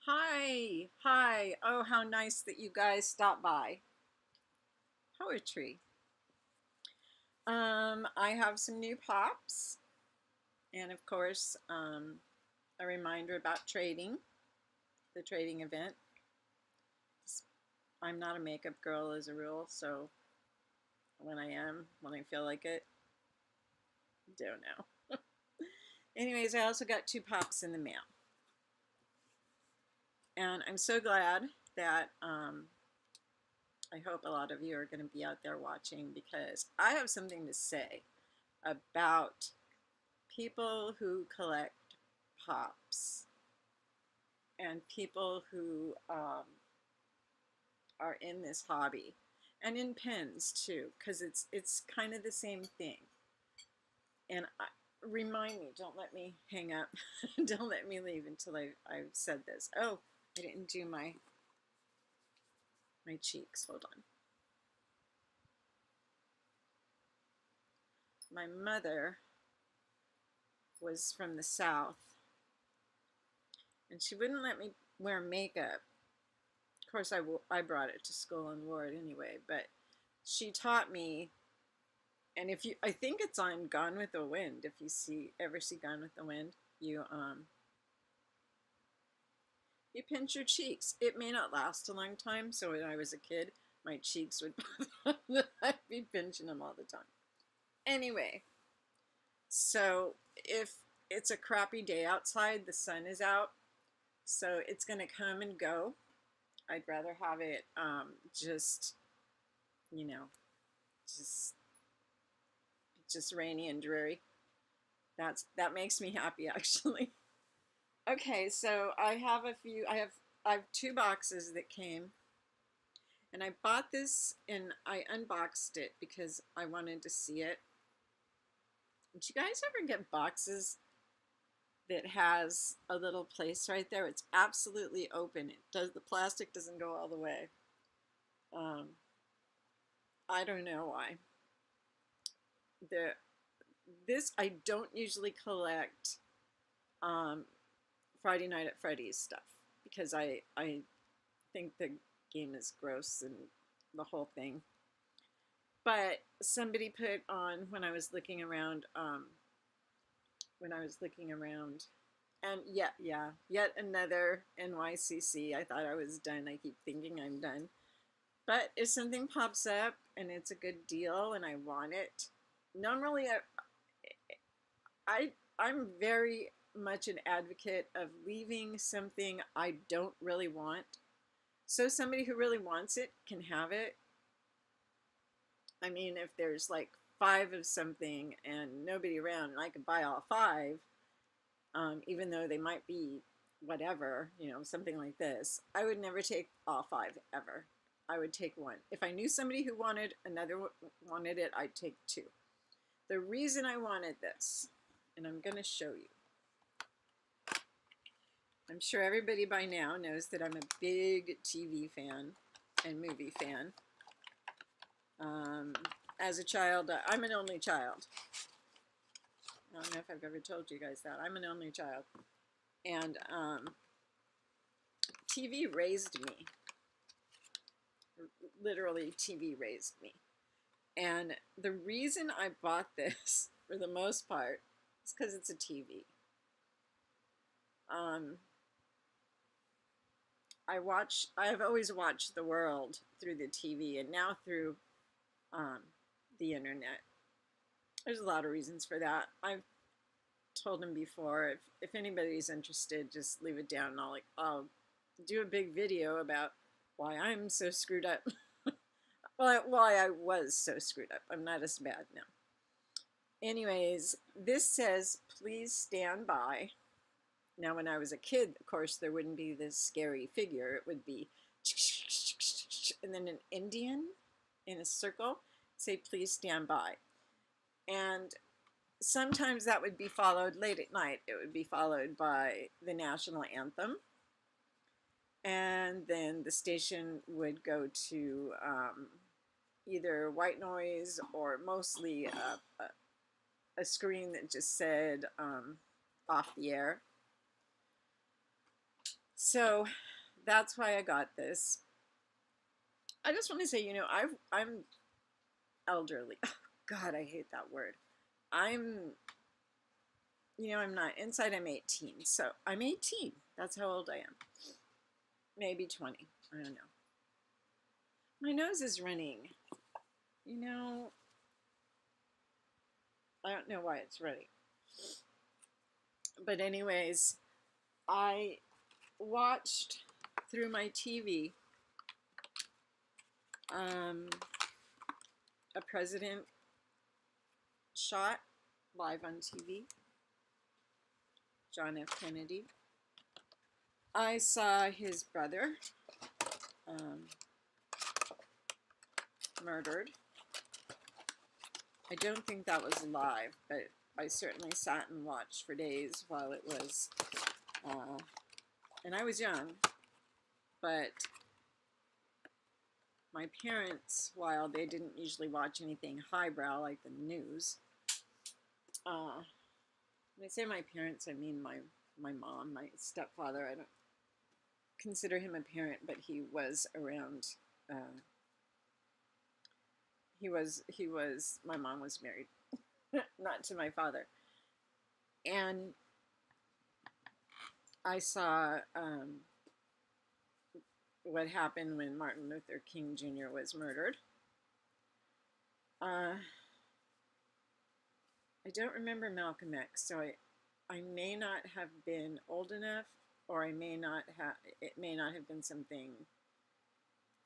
Hi. Oh, how nice that you guys stopped by. Poetry. I have some new pops, and of course, a reminder about trading, the trading event. I'm not a makeup girl as a rule, so when when I feel like it, don't know. Anyways, I also got two pops in the mail, and I'm so glad that I hope a lot of you are going to be out there watching because I have something to say about people who collect pops and people who are in this hobby and in pens too, because it's kind of the same thing. And remind me, don't let me hang up, don't let me leave until I've said this. Oh, I didn't do my cheeks. Hold on. My mother was from the South, and she wouldn't let me wear makeup. Of course, I brought it to school and wore it anyway, but she taught me. And if you, I think it's on Gone with the Wind. If you ever see Gone with the Wind, you pinch your cheeks. It may not last a long time. So when I was a kid, my cheeks would I'd be pinching them all the time. Anyway, so if it's a crappy day outside, the sun is out, so it's gonna come and go. I'd rather have it just you know just rainy and dreary. That makes me happy actually. Okay, so I have two boxes that came, and I bought this and I unboxed it because I wanted to see it. Did you guys ever get boxes that has a little place right there? It's absolutely open. The plastic doesn't go all the way. Um, I don't know why. The this I don't usually collect um, Friday Night at Freddy's stuff because I think the game is gross and the whole thing. But somebody put on when I was looking around, and yet another NYCC. I thought I was done. I keep thinking I'm done. But if something pops up and it's a good deal and I want it, normally I'm very much an advocate of leaving something I don't really want. So somebody who really wants it can have it. I mean, if there's like five of something and nobody around, and I could buy all five, even though they might be whatever, something like this, I would never take all five ever. I would take one. If I knew somebody who wanted it, I'd take two. The reason I wanted this, and I'm going to show you. I'm sure everybody by now knows that I'm a big TV fan and movie fan. As a child, I'm an only child. I don't know if I've ever told you guys that. I'm an only child. And TV raised me. Literally, TV raised me. And the reason I bought this, for the most part, is because it's a TV. I've always watched the world through the TV and now through the internet. There's a lot of reasons for that. I've told him before, if anybody's interested, just leave it down and I'll do a big video about why I'm so screwed up. Well, why I was so screwed up. I'm not as bad now. Anyways, this says, please stand by. Now, when I was a kid, of course, there wouldn't be this scary figure. It would be, and then an Indian in a circle say, please stand by. And sometimes that would be followed late at night. It would be followed by the national anthem. And then the station would go to either white noise or mostly a screen that just said off the air. So that's why I got this. I just want to say, you know, I'm elderly. Oh, God, I hate that word. I'm, you know, I'm not. Inside, I'm 18. So I'm 18. That's how old I am. Maybe 20. I don't know. My nose is running. You know, I don't know why it's running. But anyways, I watched through my TV a president shot live on TV, John F. Kennedy. I saw his brother murdered. I don't think that was live, but I certainly sat and watched for days while it was, and I was young, but my parents, while they didn't usually watch anything highbrow like the news, when I say my parents, I mean my mom, my stepfather. I don't consider him a parent, but he was around. My mom was married, not to my father. And I saw what happened when Martin Luther King Jr. was murdered. I don't remember Malcolm X, so I may not have been old enough, or it may not have been something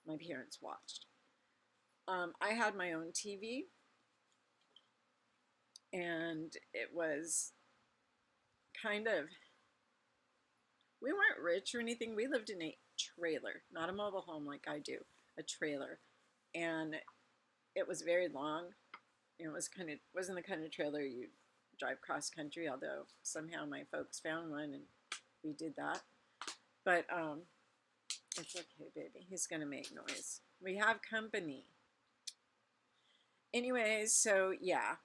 my parents watched. I had my own TV, and it was kind of, we weren't rich or anything. We lived in a trailer, not a mobile home like I do, a trailer. And it was very long. It wasn't the kind of trailer you drive cross country, although somehow my folks found one and we did that. But it's okay, baby. He's going to make noise. We have company. Anyways, so yeah,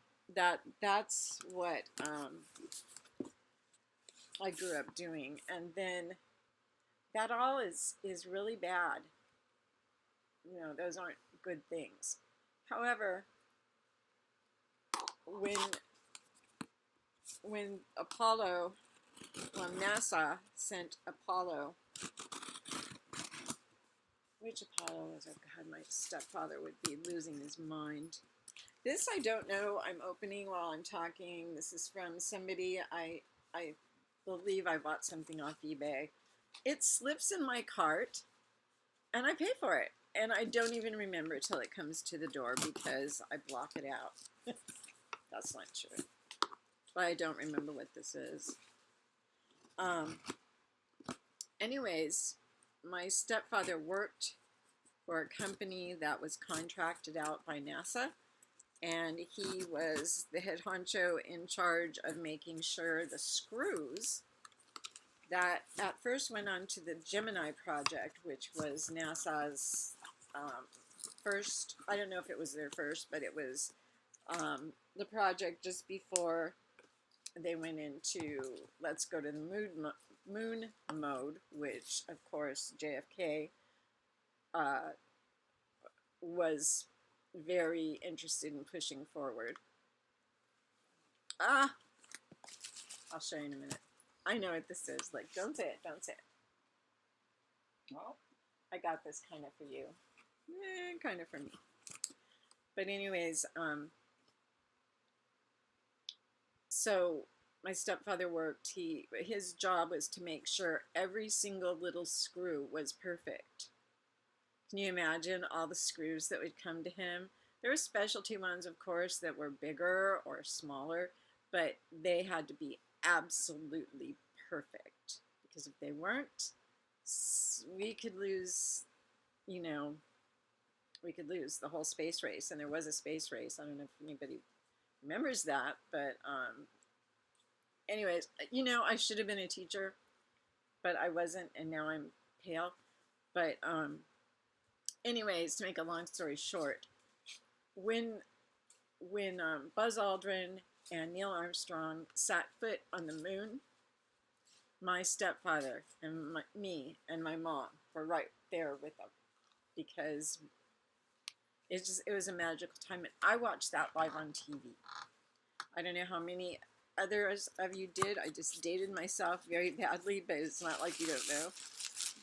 that's what I grew up doing. And then that all is really bad. You know, those aren't good things. However, when NASA sent Apollo, which Apollo was? Oh God, my stepfather would be losing his mind. This I don't know. I'm opening while I'm talking. This is from somebody. I believe I bought something off eBay. It slips in my cart, and I pay for it. And I don't even remember till it comes to the door because I block it out. That's not true. But I don't remember what this is. Anyways, my stepfather worked for a company that was contracted out by NASA. And he was the head honcho in charge of making sure the screws that at first went on to the Gemini project, which was NASA's first, I don't know if it was their first, but it was the project just before they went into let's go to the moon mode, which of course JFK was very interested in pushing forward. I'll show you in a minute. I know what this is. Like, don't say it, don't say it. Well, I got this kind of for you. Kind of for me. But anyways, so my stepfather worked. His job was to make sure every single little screw was perfect. Can you imagine all the screws that would come to him? There were specialty ones, of course, that were bigger or smaller, but they had to be absolutely perfect. Because if they weren't, we could lose, you know, we could lose the whole space race. And there was a space race. I don't know if anybody remembers that, but anyways, you know, I should have been a teacher, but I wasn't, and now I'm pale. But anyways, to make a long story short, when Buzz Aldrin and Neil Armstrong set foot on the moon, my stepfather and me and my mom were right there with them because it was a magical time. And I watched that live on TV. I don't know how many others of you did. I just dated myself very badly, but it's not like you don't know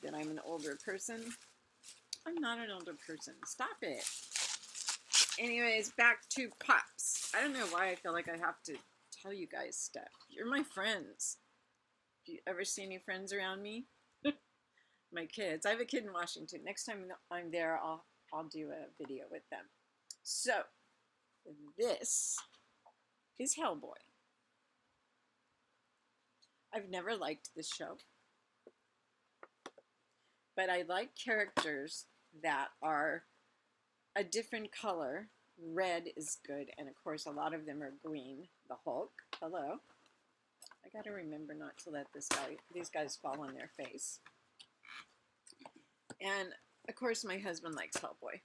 that I'm an older person. I'm not an older person. Stop it. Anyways, back to Pops. I don't know why I feel like I have to tell you guys stuff. You're my friends. Do you ever see any friends around me? My kids. I have a kid in Washington. Next time I'm there, I'll do a video with them. So, this is Hellboy. I've never liked this show, but I like characters that are a different color. Red is good, and of course a lot of them are green. The Hulk, hello. I gotta remember not to let these guys fall on their face. And of course my husband likes Hellboy.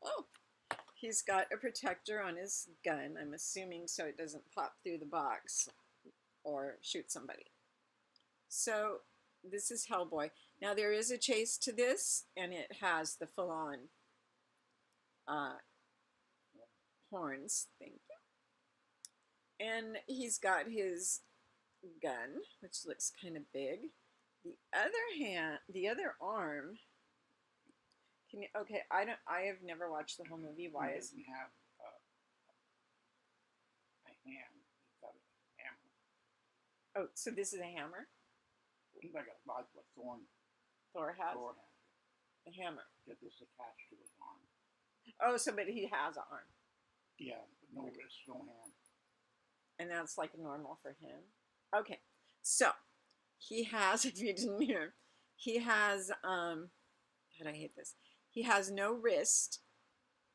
Oh, he's got a protector on his gun, I'm assuming, so it doesn't pop through the box or shoot somebody. So this is Hellboy. Now there is a chase to this, and it has the full-on horns. Thank you. And he's got his gun, which looks kind of big. The other arm. Can you? Okay, I have never watched the whole movie. Why is? He doesn't have a hand. He's got a hammer. Oh, so this is a hammer. He's like a thorn. Thor has Thor has a hammer. Get this attached to his arm. Oh, so but he has an arm. Yeah, but no wrist, no hand. And that's like normal for him. Okay, so he has. If you didn't hear, he has. God, I hate this. He has no wrist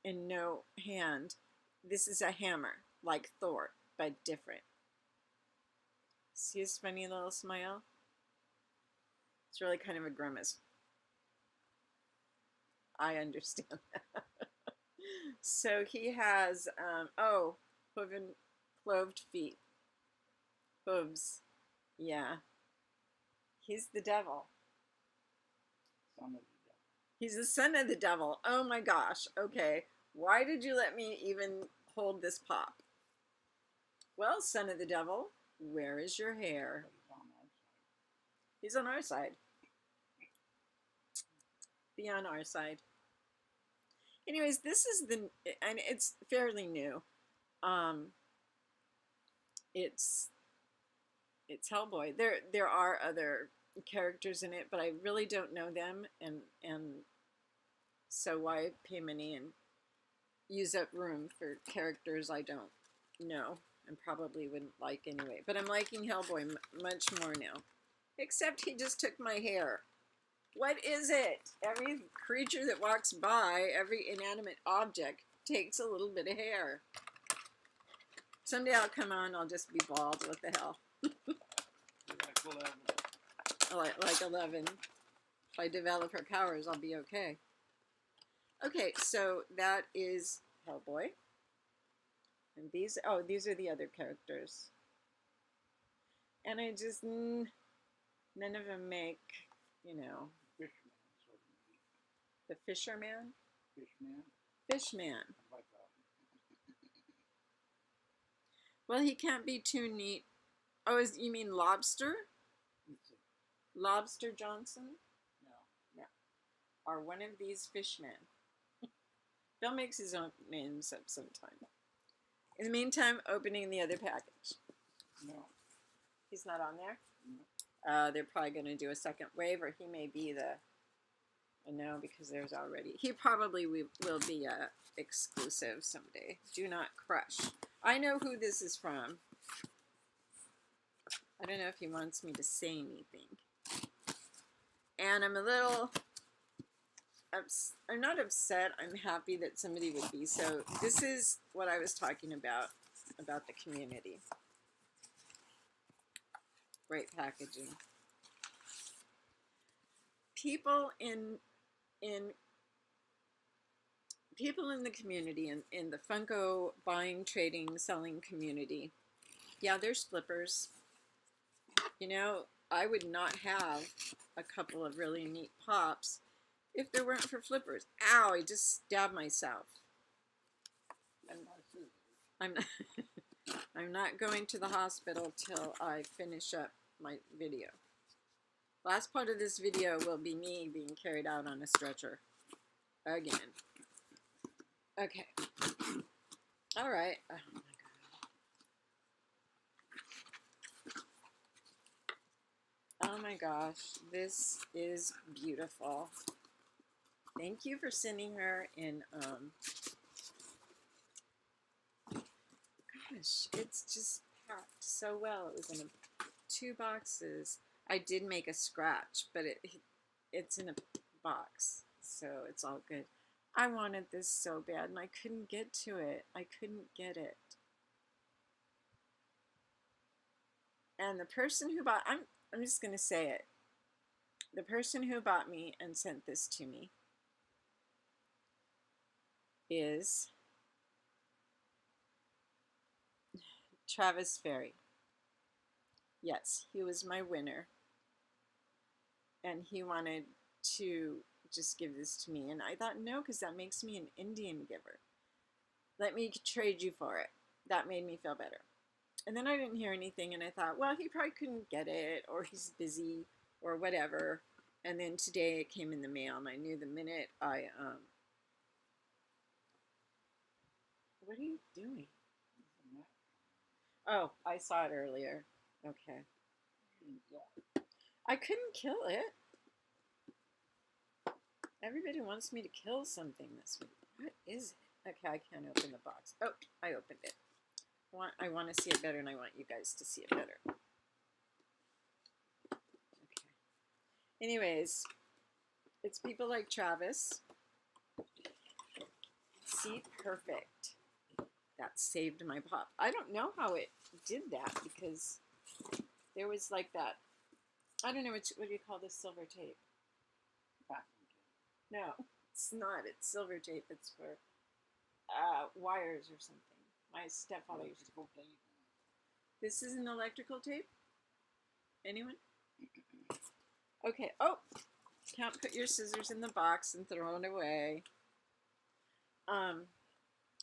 and no hand. This is a hammer, like Thor, but different. See his funny little smile? It's really kind of a grimace. I understand that. So he has, cloved feet. Hooves. Yeah. He's the devil. Son of the devil. He's the son of the devil. Oh my gosh. Okay. Why did you let me even hold this pop? Well, son of the devil, where is your hair? He's on our side. Be on our side. Anyways, this is and it's fairly new. It's Hellboy. There are other characters in it, but I really don't know them, and so why pay money and use up room for characters I don't know and probably wouldn't like anyway. But I'm liking Hellboy much more now. Except he just took my hair. What is it? Every creature that walks by, every inanimate object, takes a little bit of hair. Someday I'll come on, I'll just be bald. What the hell? Like 11. If I develop her powers, I'll be okay. Okay, so that is Hellboy. And these are the other characters. And I just, none of them make, Fishman, sort of. The Fisherman? Fishman. Fishman. Like Well, he can't be too neat. Oh, you mean Lobster? Lobster Johnson? No. Or one of these fishmen. Bill makes his own names up sometime. In the meantime, opening the other package. No. He's not on there? No. They're probably going to do a second wave, or he may be no, because there's already. He probably will be a exclusive someday. Do not crush. I know who this is from. I don't know if he wants me to say anything. And I'm a little, I'm not upset. I'm happy that somebody would be. So this is what I was talking about the community. Great packaging. People in the community, in the Funko buying, trading, selling community. Yeah, there's flippers. You know, I would not have a couple of really neat pops if there weren't for flippers. Ow, I just stabbed myself. I'm not, I'm not going to the hospital till I finish up my video. Last part of this video will be me being carried out on a stretcher. Again. Okay. All right. Oh my God. Oh my gosh. This is beautiful. Thank you for sending her in, gosh, it's just packed so well. It was in 2 boxes. I did make a scratch, but it's in a box, so it's all good. I wanted this so bad, and I couldn't get to it. I couldn't get it. And the person who bought, I'm just going to say it. The person who bought me and sent this to me is Travis Ferry. Yes, he was my winner. And he wanted to just give this to me. And I thought, no, because that makes me an Indian giver. Let me trade you for it. That made me feel better. And then I didn't hear anything, and I thought, well, he probably couldn't get it, or he's busy, or whatever. And then today it came in the mail, and I knew the minute I, what are you doing? Oh, I saw it earlier. Okay. I couldn't kill it. Everybody wants me to kill something this week. What is it? Okay, I can't open the box. Oh, I opened it. I want to see it better, and I want you guys to see it better. Okay. Anyways, it's people like Travis. See, perfect. That saved my pop. I don't know how it did that, because there was like that, I don't know, what do you call this silver tape? No, it's not. It's silver tape. It's for wires or something. My stepfather used to. This is an electrical tape? Anyone? Okay. Oh, can't put your scissors in the box and throw it away.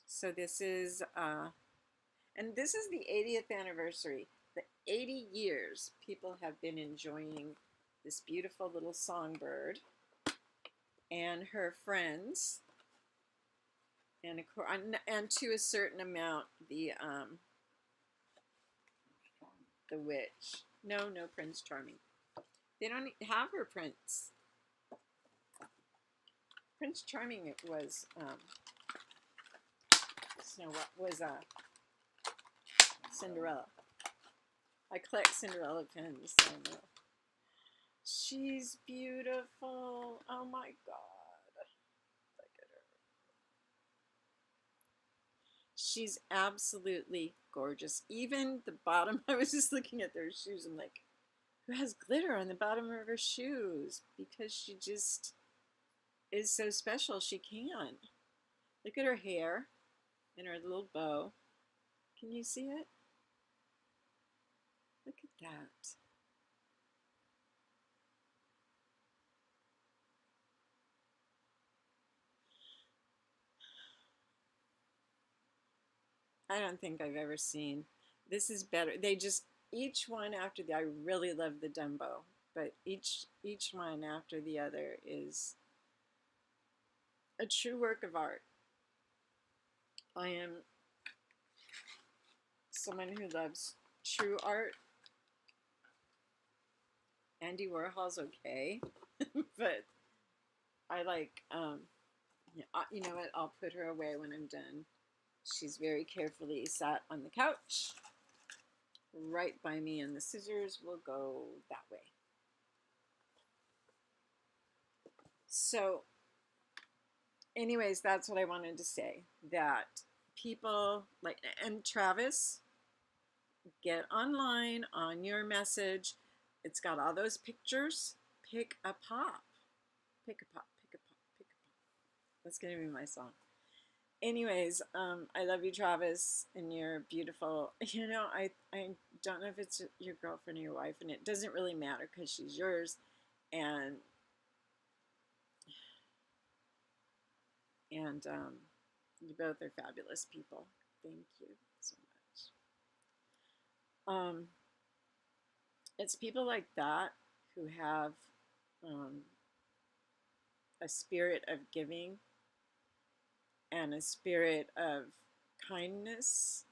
So this is, and this is the 80th anniversary. The 80 years people have been enjoying this beautiful little songbird and her friends, and to a certain amount the witch. No, Prince Charming. They don't have her prince. Prince Charming was Cinderella. I collect Cinderella pins. So no. She's beautiful. Oh my God. Look at her. She's absolutely gorgeous. Even the bottom, I was just looking at their shoes. I'm like, who has glitter on the bottom of her shoes? Because she just is so special. She can. Look at her hair and her little bow. Can you see it? Look at that. I don't think I've ever seen. This is better. They just, each one after the, I really love the Dumbo, but each one after the other is a true work of art. I am someone who loves true art. Andy Warhol's okay, but I like, you know what, I'll put her away when I'm done. She's very carefully sat on the couch right by me, and the scissors will go that way. So anyways, that's what I wanted to say, that people like, and Travis, get online on your message. It's got all those pictures. Pick a pop. Pick a pop, pick a pop, pick a pop. That's going to be my song. Anyways, I love you, Travis, and you're beautiful. You know, I don't know if it's your girlfriend or your wife, and it doesn't really matter because she's yours, and you both are fabulous people. Thank you so much. It's people like that who have a spirit of giving and a spirit of kindness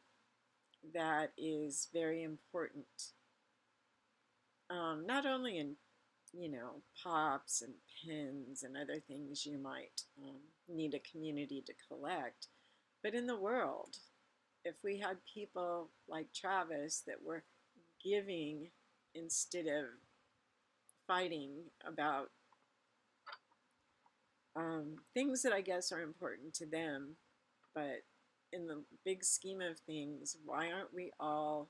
that is very important. Not only in, pops and pins and other things you might need a community to collect, but in the world, if we had people like Travis that were giving instead of fighting about things that I guess are important to them, but in the big scheme of things, why aren't we all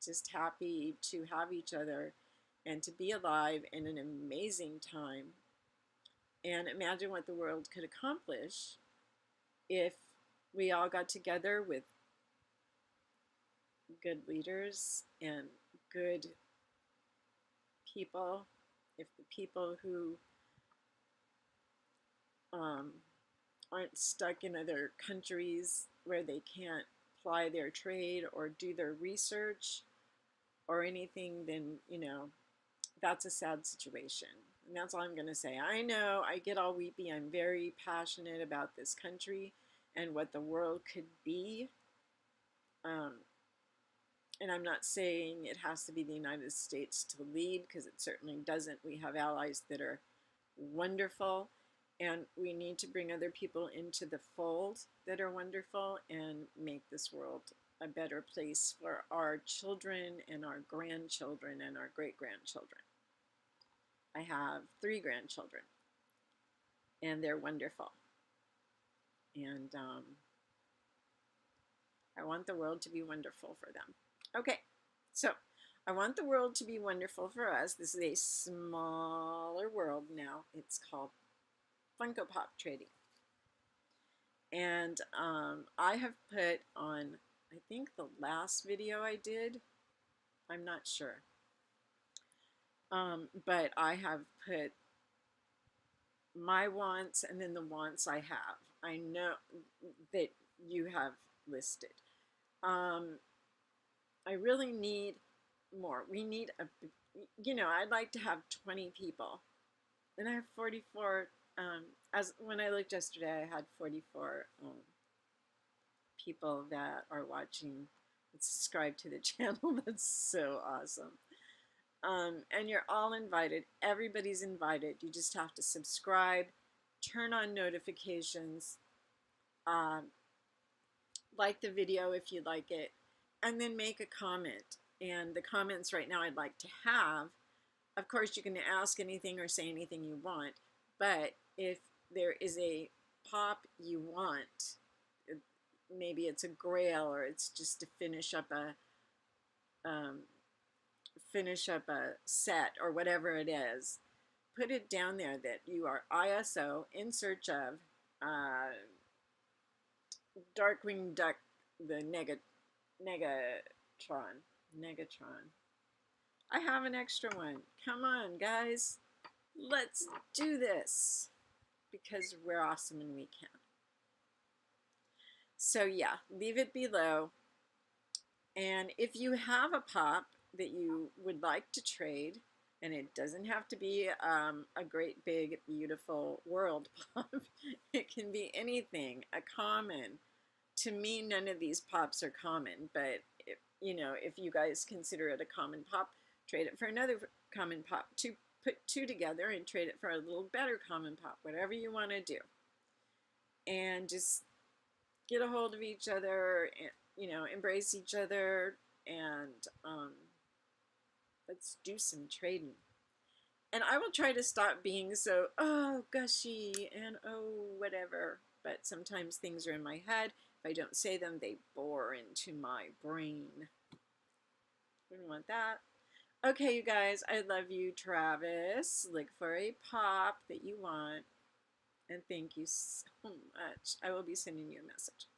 just happy to have each other and to be alive in an amazing time? And imagine what the world could accomplish if we all got together with good leaders and good people. If the people who aren't stuck in other countries where they can't ply their trade or do their research or anything, then, that's a sad situation. And that's all I'm going to say. I know I get all weepy. I'm very passionate about this country and what the world could be. And I'm not saying it has to be the United States to lead, because it certainly doesn't. We have allies that are wonderful, and we need to bring other people into the fold that are wonderful and make this world a better place for our children and our grandchildren and our great-grandchildren. I have 3 grandchildren, and they're wonderful. And I want the world to be wonderful for them. Okay, so I want the world to be wonderful for us. This is a smaller world now. It's called Funko Pop trading. And I have put on, I think the last video I did, I'm not sure. But I have put my wants and then the wants I have. I know that you have listed. I really need more. We need I'd like to have 20 people. And I have 44, as when I looked yesterday, I had 44 people that are watching and subscribe to the channel. That's so awesome. And you're all invited. Everybody's invited. You just have to subscribe, turn on notifications, like the video if you like it, and then make a comment. And the comments right now I'd like to have, of course you can ask anything or say anything you want, but if there is a pop you want, maybe it's a grail or it's just to finish up a set or whatever it is, put it down there that you are ISO in search of Darkwing Duck, the Negatron. I have an extra one. Come on, guys. Let's do this because we're awesome and we can. So yeah, leave it below. And if you have a pop that you would like to trade, and it doesn't have to be a great big beautiful world pop, it can be anything, a common. To me, none of these pops are common, but if you guys consider it a common pop, trade it for another common pop. Put 2 together and trade it for a little better common pop, whatever you want to do. And just get a hold of each other, and, embrace each other, and let's do some trading. And I will try to stop being so, oh, gushy, and oh, whatever. But sometimes things are in my head. If I don't say them, they bore into my brain. We don't want that. Okay, you guys, I love you, Travis. Look for a pop that you want. And thank you so much. I will be sending you a message.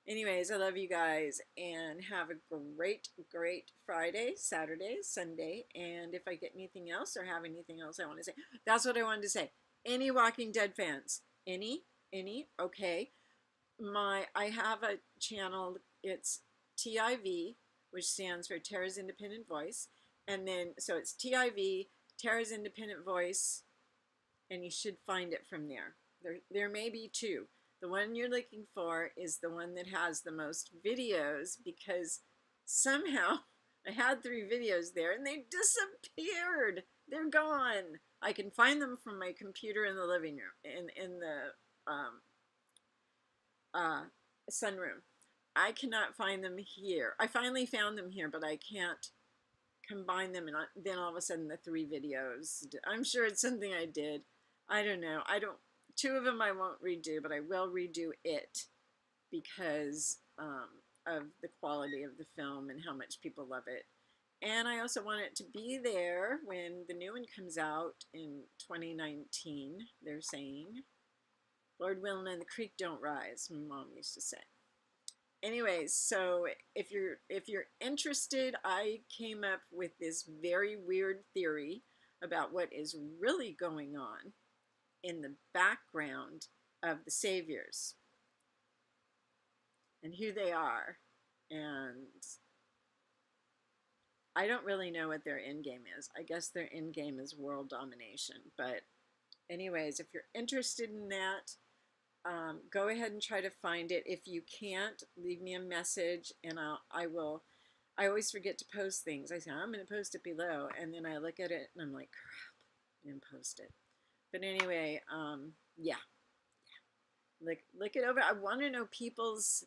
Anyways, I love you guys and have a great, great Friday, Saturday, Sunday. And if I get anything else or have anything else I want to say, that's what I wanted to say. Any Walking Dead fans? Any? Okay. I have a channel. It's TIV, which stands for Tara's Independent Voice. And then, so it's TIV, Tara's Independent Voice, and you should find it from there. There may be two. The one you're looking for is the one that has the most videos, because somehow I had 3 videos there and they disappeared. They're gone. I can find them from my computer in the living room, in the sunroom. I cannot find them here. I finally found them here, but I can't combine them, and then all of a sudden the 3 videos. I'm sure it's something I did. I don't know. 2 of them I won't redo, but I will redo it because of the quality of the film and how much people love it. And I also want it to be there when the new one comes out in 2019, they're saying. Lord willing and the creek don't rise, my mom used to say. Anyways, so if you're interested, I came up with this very weird theory about what is really going on in the background of the saviors and who they are. And I don't really know what their end game is. I guess their end game is world domination. But anyways, if you're interested in that, go ahead and try to find it. If you can't, leave me a message and I will. I always forget to post things. I say, I'm going to post it below. And then I look at it and I'm like, crap, I didn't post it. But anyway, yeah. Look it over. I want to know people's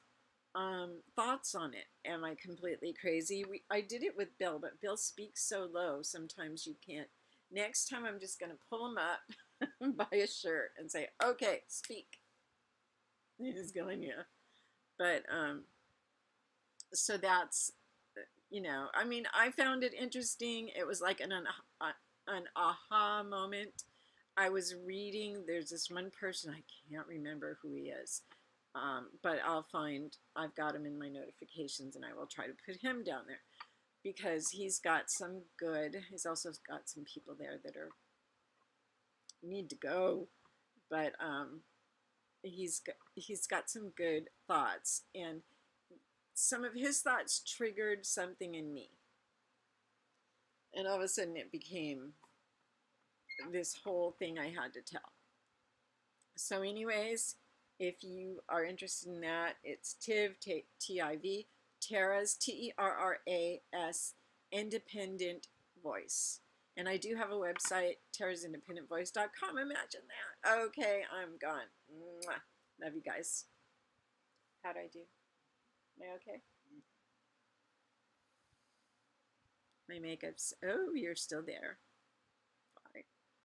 thoughts on it. Am I completely crazy? I did it with Bill, but Bill speaks so low, sometimes you can't. Next time I'm just going to pull him up, buy a shirt, and say, okay, speak. He's going, yeah. But, so that's, I mean, I found it interesting. It was like an aha moment. I was reading, there's this one person, I can't remember who he is, but I've got him in my notifications and I will try to put him down there because he's also got some people there that need to go, but he's got some good thoughts, and some of his thoughts triggered something in me, and all of a sudden it became this whole thing I had to tell. So anyways, if you are interested in that, it's TIV, T-I-V, Tara's, T-E-R-R-A-S, Independent Voice. And I do have a website, tarasindependentvoice.com. Imagine that. Okay, I'm gone. Mwah. Love you guys. How'd I do? Am I okay? My makeup's... Oh, you're still there.